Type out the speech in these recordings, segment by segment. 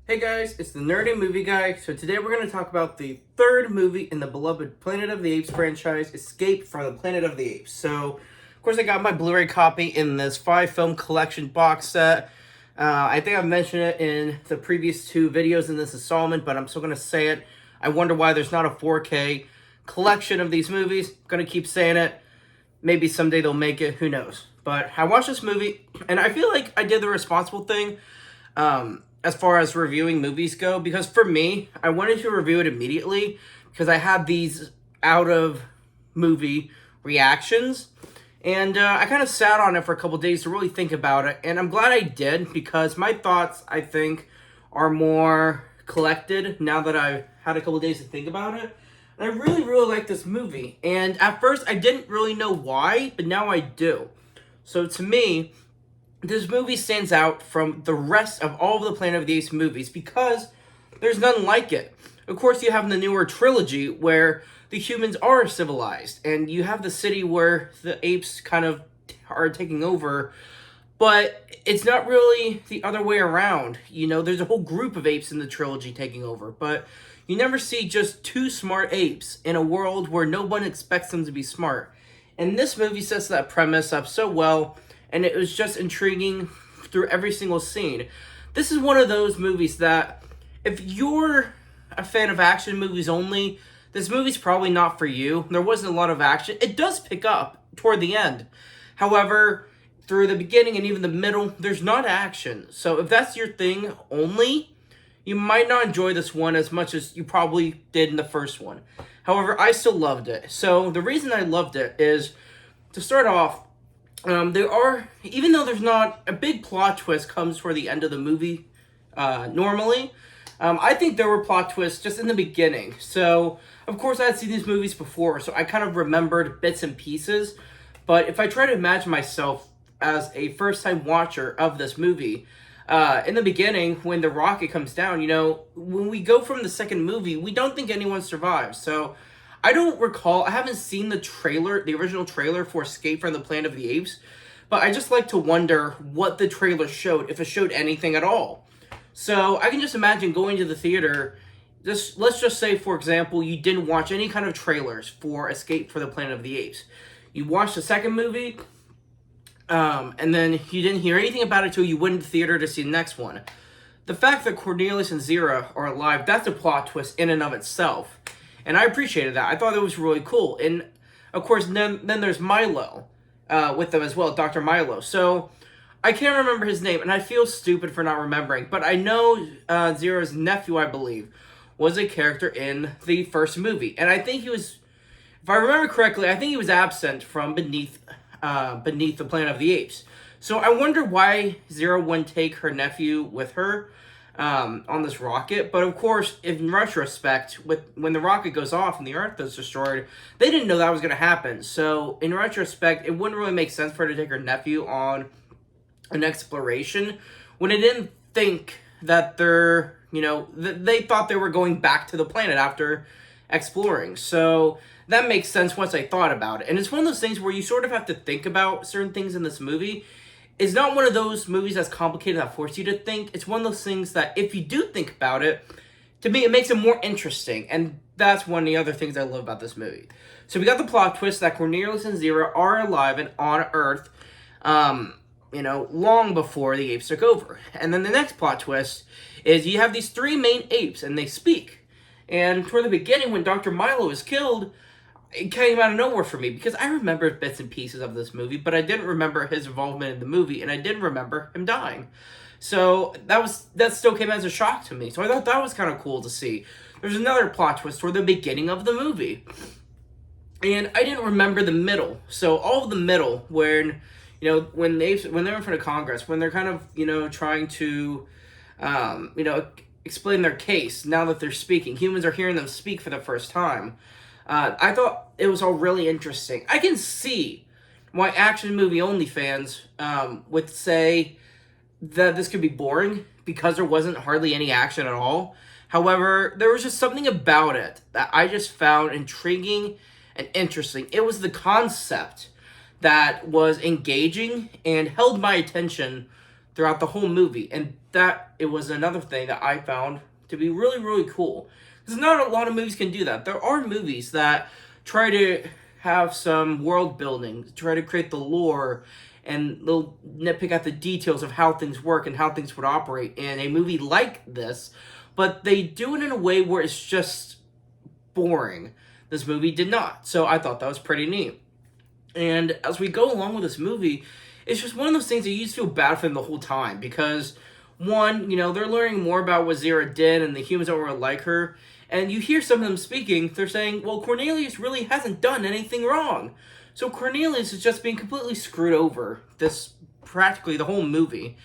Hey guys, it's the Nerdy Movie Guy. So today we're going to talk about the third movie in the beloved Planet of the Apes franchise, Escape from the Planet of the Apes. So, of course, I got my Blu-ray copy in this 5-film collection box set. I think I've mentioned it in the previous two videos in this installment, but I'm still going to say it. I wonder why there's not a 4K collection of these movies. Going to keep saying it. Maybe someday they'll make it. Who knows? But I watched this movie, and I feel like I did the responsible thing. As far as reviewing movies go, because for me, I wanted to review it immediately because I had these out of movie reactions, and I kind of sat on it for a couple days to really think about it, and I'm glad I did because my thoughts, I think, are more collected now that I've had a couple days to think about it. And I really, really like this movie, and at first I didn't really know why, but now I do. So to me, this movie stands out from the rest of all of the Planet of the Apes movies because there's none like it. Of course, you have the newer trilogy where the humans are civilized, and you have the city where the apes kind of are taking over, but it's not really the other way around. You know, there's a whole group of apes in the trilogy taking over, but you never see just two smart apes in a world where no one expects them to be smart. And this movie sets that premise up so well, and it was just intriguing through every single scene. This is one of those movies that, if you're a fan of action movies only, this movie's probably not for you. There wasn't a lot of action. It does pick up toward the end. However, through the beginning and even the middle, there's not action. So if that's your thing only, you might not enjoy this one as much as you probably did in the first one. However, I still loved it. So the reason I loved it is, to start off, there are, even though there's not a big plot twist comes toward the end of the movie, normally, I think there were plot twists just in the beginning. So, of course, I had seen these movies before, so I kind of remembered bits and pieces. But if I try to imagine myself as a first-time watcher of this movie, in the beginning, when the rocket comes down, you know, when we go from the second movie, we don't think anyone survives. So I don't recall, I haven't seen the trailer, the original trailer for Escape from the Planet of the Apes, but I just like to wonder what the trailer showed, if it showed anything at all. So I can just imagine going to the theater, let's just say, for example, you didn't watch any kind of trailers for Escape from the Planet of the Apes. You watched the second movie, and then you didn't hear anything about it until you went to the theater to see the next one. The fact that Cornelius and Zira are alive, that's a plot twist in and of itself. And I appreciated that. I thought it was really cool. And, of course, then there's Milo with them as well, Dr. Milo. So, I can't remember his name, and I feel stupid for not remembering. But I know Zira's nephew, I believe, was a character in the first movie. And I think he was, if I remember correctly, I think he was absent from beneath the Planet of the Apes. So I wonder why Zira wouldn't take her nephew with her on this rocket. But of course, in retrospect, when the rocket goes off and the Earth is destroyed, they didn't know that was going to happen. So in retrospect, it wouldn't really make sense for her to take her nephew on an exploration when they didn't think that they thought they were going back to the planet after exploring. So that makes sense once I thought about it. And it's one of those things where you sort of have to think about certain things in this movie. It's not one of those movies that's complicated that force you to think. It's one of those things that if you do think about it, to me, it makes it more interesting. And that's one of the other things I love about this movie. So we got the plot twist that Cornelius and Zira are alive and on Earth, long before the apes took over. And then the next plot twist is you have these three main apes and they speak. And toward the beginning, when Dr. Milo is killed, it came out of nowhere for me because I remember bits and pieces of this movie, but I didn't remember his involvement in the movie, and I didn't remember him dying. So that still came as a shock to me. So I thought that was kind of cool to see. There's another plot twist toward the beginning of the movie, and I didn't remember the middle. So all of the middle, when they're in front of Congress, when they're kind of trying to explain their case now that they're speaking, humans are hearing them speak for the first time. I thought it was all really interesting. I can see why action movie only fans would say that this could be boring because there wasn't hardly any action at all. However, there was just something about it that I just found intriguing and interesting. It was the concept that was engaging and held my attention throughout the whole movie. And that it was another thing that I found to be really, really cool. Because not a lot of movies can do that. There are movies that try to have some world building, try to create the lore, and they'll nitpick at the details of how things work and how things would operate in a movie like this, but they do it in a way where it's just boring. This movie did not, so I thought that was pretty neat. And as we go along with this movie, it's just one of those things that you just feel bad for them the whole time, because one, they're learning more about what Zira did, and the humans don't really like her, and you hear some of them speaking, they're saying, well, Cornelius really hasn't done anything wrong. So Cornelius is just being completely screwed over this practically the whole movie.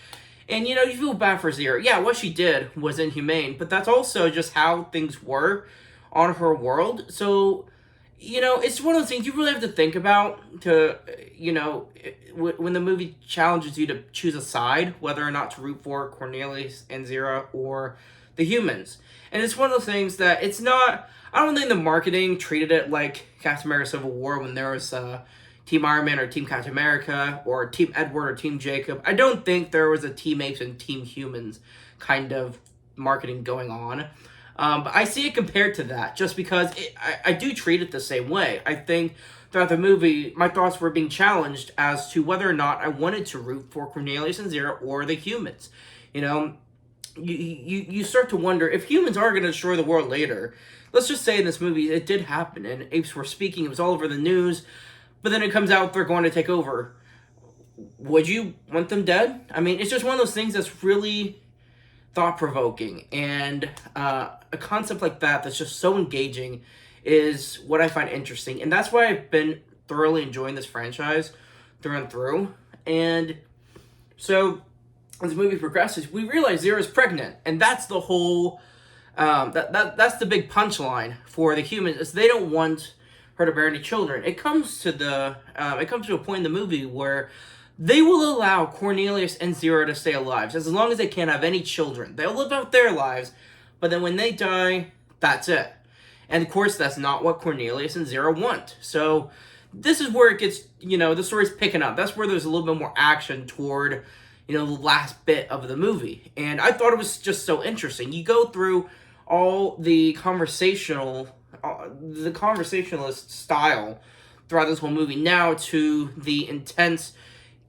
And you feel bad for Zira. Yeah, what she did was inhumane, but that's also just how things were on her world. So, it's one of those things you really have to think about to, when the movie challenges you to choose a side, whether or not to root for Cornelius and Zira or the humans. And it's one of those things that it's not, I don't think the marketing treated it like Captain America Civil War when there was Team Iron Man or Team Captain America or Team Edward or Team Jacob. I don't think there was a Team Apes and Team Humans kind of marketing going on. But I see it compared to that just because I do treat it the same way. I think throughout the movie, my thoughts were being challenged as to whether or not I wanted to root for Cornelius and Zira or the humans. You start to wonder if humans are going to destroy the world later. Let's just say in this movie it did happen and apes were speaking, it was all over the news, but then it comes out they're going to take over. Would you want them dead? I mean, it's just one of those things that's really thought-provoking, and a concept like that that's just so engaging is what I find interesting, and that's why I've been thoroughly enjoying this franchise through and through. And so as the movie progresses, we realize Zira's pregnant, and that's the whole that's the big punchline for the humans, is they don't want her to bear any children. It comes to a point in the movie where they will allow Cornelius and Zira to stay alive as long as they can't have any children. They'll live out their lives, but then when they die, that's it. And of course, that's not what Cornelius and Zira want. So this is where it gets, the story's picking up. That's where there's a little bit more action toward, the last bit of the movie. And I thought it was just so interesting. You go through all the conversationalist style throughout this whole movie now to the intense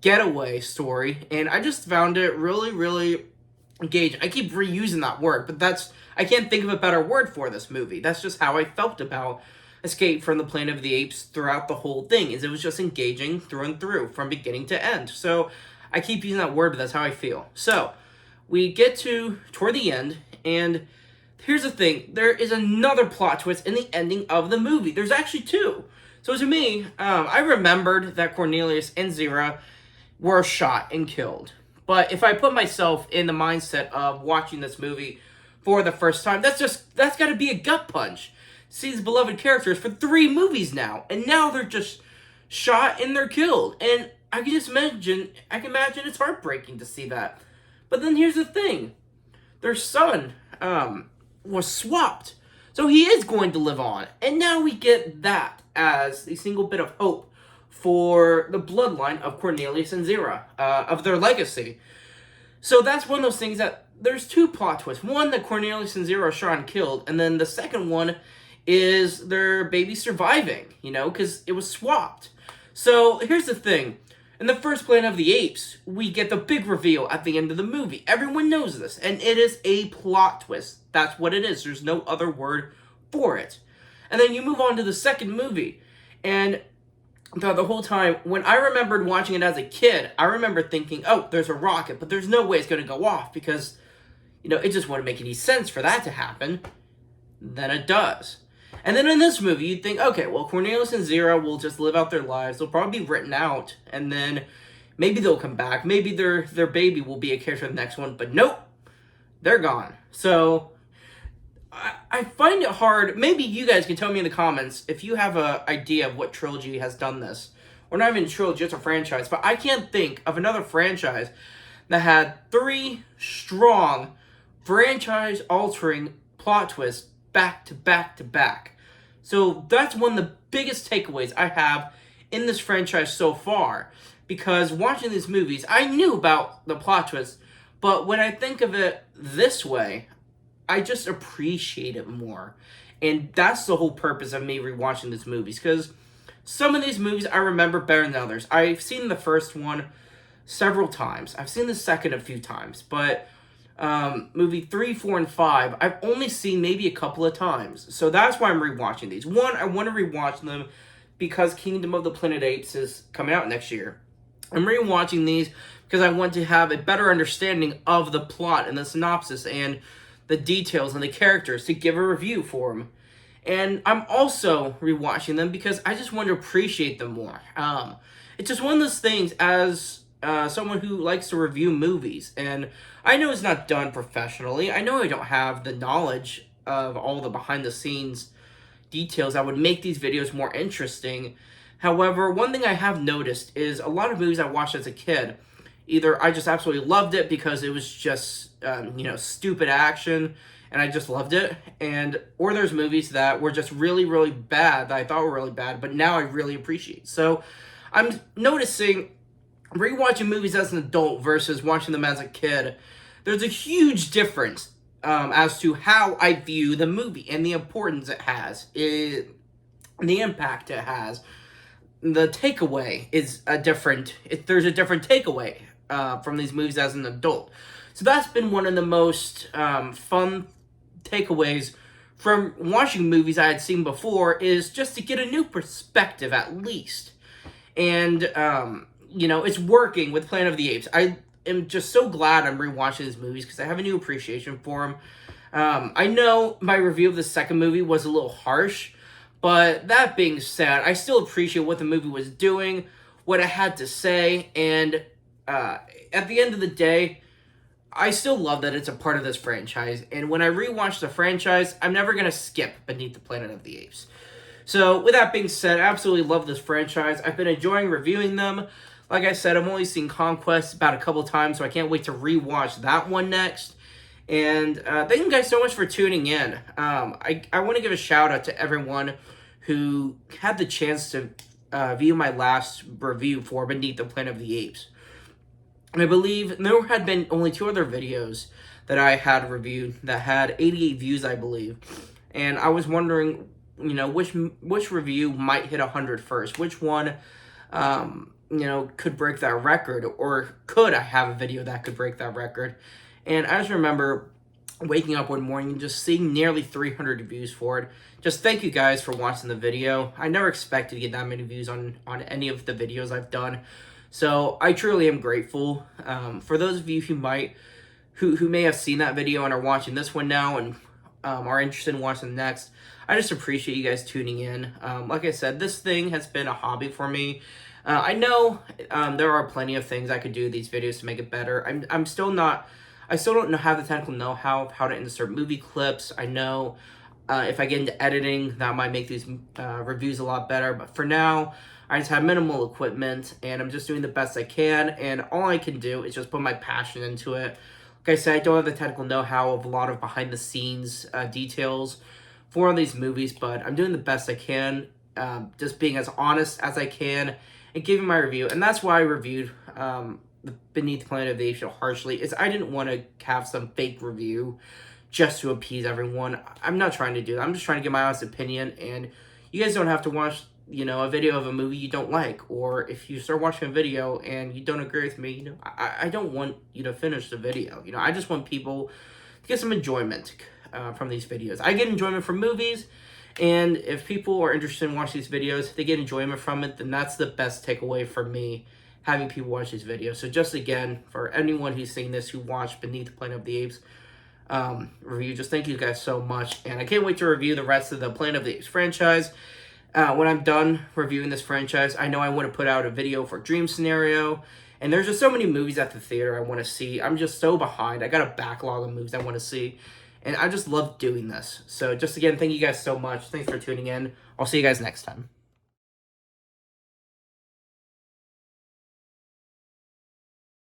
getaway story, and I just found it really, really engaging. I keep reusing that word, but I can't think of a better word for this movie. That's just how I felt about Escape from the Planet of the Apes throughout the whole thing, is it was just engaging through and through, from beginning to end. So I keep using that word, but that's how I feel. So we get toward the end, and here's the thing. There is another plot twist in the ending of the movie. There's actually two. So to me, I remembered that Cornelius and Zira were shot and killed. But if I put myself in the mindset of watching this movie for the first time, that's got to be a gut punch. See these beloved characters for 3 movies now, and now they're just shot and they're killed. And I can imagine it's heartbreaking to see that. But then here's the thing. Their son was swapped. So he is going to live on. And now we get that as a single bit of hope for the bloodline of Cornelius and Zira, of their legacy. So that's one of those things that there's 2 plot twists. One, that Cornelius and Zira are shot and killed. And then the second one is their baby surviving, because it was swapped. So here's the thing. In the first Planet of the Apes, we get the big reveal at the end of the movie. Everyone knows this, and it is a plot twist. That's what it is. There's no other word for it. And then you move on to the second movie, and throughout the whole time, when I remembered watching it as a kid, I remember thinking, oh, there's a rocket, but there's no way it's going to go off, because, it just wouldn't make any sense for that to happen. Then it does. And then in this movie, you'd think, okay, well, Cornelius and Zira will just live out their lives. They'll probably be written out, and then maybe they'll come back. Maybe their baby will be a character in the next one, but nope, they're gone. So I find it hard. Maybe you guys can tell me in the comments if you have an idea of what trilogy has done this. Or not even a trilogy, it's a franchise. But I can't think of another franchise that had 3 strong, franchise-altering plot twists back to back to back. So that's one of the biggest takeaways I have in this franchise so far. because watching these movies, I knew about the plot twist, but when I think of it this way, I just appreciate it more. And that's the whole purpose of me rewatching these movies, because some of these movies I remember better than others. I've seen the first one several times. I've seen the second a few times, but movie 3, 4, and 5, I've only seen maybe a couple of times. So that's why I'm rewatching these. One, I want to rewatch them because Kingdom of the Planet of the Apes is coming out next year. I'm rewatching these because I want to have a better understanding of the plot and the synopsis and the details and the characters to give a review for them. And I'm also rewatching them because I just want to appreciate them more. It's just one of those things as someone who likes to review movies, and I know it's not done professionally. I know I don't have the knowledge of all the behind-the-scenes details that would make these videos more interesting. However, one thing I have noticed is a lot of movies I watched as a kid, either I just absolutely loved it because it was just, stupid action, and I just loved it, or there's movies that were just really, really bad, that I thought were really bad, but now I really appreciate. So, I'm noticing, rewatching movies as an adult versus watching them as a kid, there's a huge difference as to how I view the movie and the importance it has, the impact it has. The takeaway is there's a different takeaway from these movies as an adult. So that's been one of the most fun takeaways from watching movies I had seen before, is just to get a new perspective at least. And, it's working with Planet of the Apes. I am just so glad I'm rewatching these movies because I have a new appreciation for them. I know my review of the second movie was a little harsh, but that being said, I still appreciate what the movie was doing, what it had to say, and at the end of the day, I still love that it's a part of this franchise, and when I rewatch the franchise, I'm never going to skip Beneath the Planet of the Apes. So, with that being said, I absolutely love this franchise. I've been enjoying reviewing them. Like I said, I've only seen Conquest about a couple times, so I can't wait to rewatch that one next. And thank you guys so much for tuning in. I want to give a shout out to everyone who had the chance to view my last review for Beneath the Planet of the Apes. And I believe there had been only 2 other videos that I had reviewed that had 88 views, I believe. And I was wondering, which review might hit 100 first? Which one, could break that record? Or could I have a video that could break that record? And I just remember waking up one morning and just seeing nearly 300 views for it. Just thank you guys for watching the video. I never expected to get that many views on any of the videos I've done. So I truly am grateful. For those of you who may have seen that video and are watching this one now and are interested in watching the next, I just appreciate you guys tuning in. Like I said, this thing has been a hobby for me. I know there are plenty of things I could do with these videos to make it better. I still don't have the technical know-how of how to insert movie clips. I know if I get into editing, that might make these reviews a lot better. But for now, I just have minimal equipment, and I'm just doing the best I can. And all I can do is just put my passion into it. Like I said, I don't have the technical know-how of a lot of behind-the-scenes details for these movies, but I'm doing the best I can, just being as honest as I can and giving my review. And that's why I reviewed the Beneath the Planet of the Apes so harshly, is I didn't want to have some fake review just to appease everyone. I'm not trying to do that. I'm just trying to give my honest opinion, and you guys don't have to watch, a video of a movie you don't like, or if you start watching a video and you don't agree with me, I don't want you to finish the video. I just want people to get some enjoyment from these videos. I get enjoyment from movies, and if people are interested in watching these videos, they get enjoyment from it, then that's the best takeaway for me, having people watch these videos. So just again, for anyone who's seen this, who watched Beneath the Planet of the Apes review, just thank you guys so much, and I can't wait to review the rest of the Planet of the Apes franchise. When I'm done reviewing this franchise, I know I want to put out a video for Dream Scenario, and there's just so many movies at the theater I want to see. I'm just so behind. I got a backlog of movies I want to see, and I just love doing this. So just again, thank you guys so much. Thanks for tuning in. I'll see you guys next time.